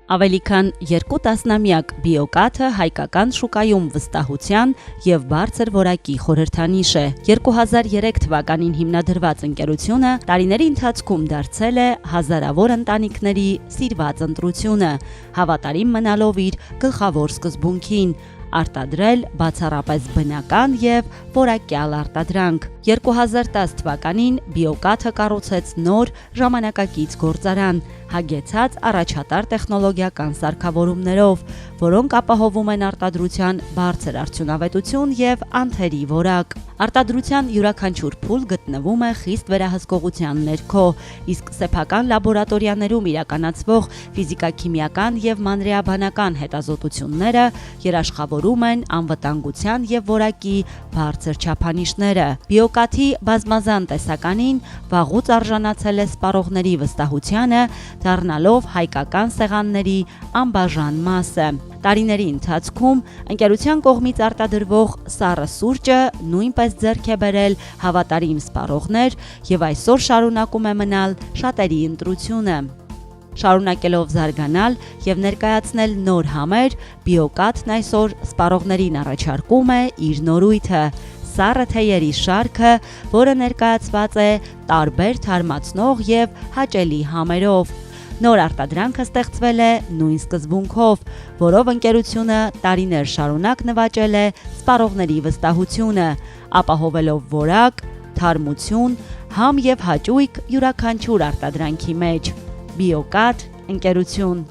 Ավելի քան 2 տասնամյակ բիոկաթը հայկական շուկայում վստահության և բարձր որակի խորհրդանիշ է։ 2003 թվականին հիմնադրված ընկերությունը տարիների ընթացքում դարձել է հազարավոր ընտանիքների սիրված ընտրությունը, հավատարիմ մնալով իր գլխավոր սկզբունքին՝ արտադրել բացառապես բնական և որակյալ արտադրանք։ 2010 թվականին բիոկաթը կառուցեց նոր ժամանակակից գործարան, հագեցած առաջատար տեխնոլոգիական սարքավորումներով, որոնք ապահովում են արտադրության բարձր արդյունավետություն և անթերի որակ։ Արտադրության յուրաքանչյուր փուլ գտնվում է խիստ վերահսկողության ներքո, իսկ սեփական լաբորատորիաներում իրականացվող ֆիզիկա-քիմիական և մանրէաբանական հետազոտությունները երաշխավորում են անվտանգության և որակի բարձր չափանիշները։ Բիոկաթի բազմազան տեսականին վաղուց արժանացել է սպառողների վստահությանը, դառնալով հայկական սեղանների անբաժան մասը։ Տարիների ընթացքում ընկերության կողմից արտադրվող սառը սուրճը նույնպես ձեռք է բերել հավատարիմ սպառողներ և այսօր շարունակում է մնալ շատերի ընտրությունը։ Շարունակելով զարգանալ և ներկայացնել նոր համեր, բիոկաթն այսօր սպառողներին առաջարկում է իր նորույթը՝ սառը թեյերի շարքը, որը ներկայացված է տարբեր թարմացնող և հաճելի համերով։ Նոր արտադրանքը ստեղծվել է նույն սկզբունքով, որով ընկերությունը տարիներ շարունակ նվաճել է սպառողների վստահությունը, ապահովելով որակ, թարմություն, համ և հաճույք յուրաքանչյուր արտադրանքի մեջ։ Բիոկաթ ընկերություն։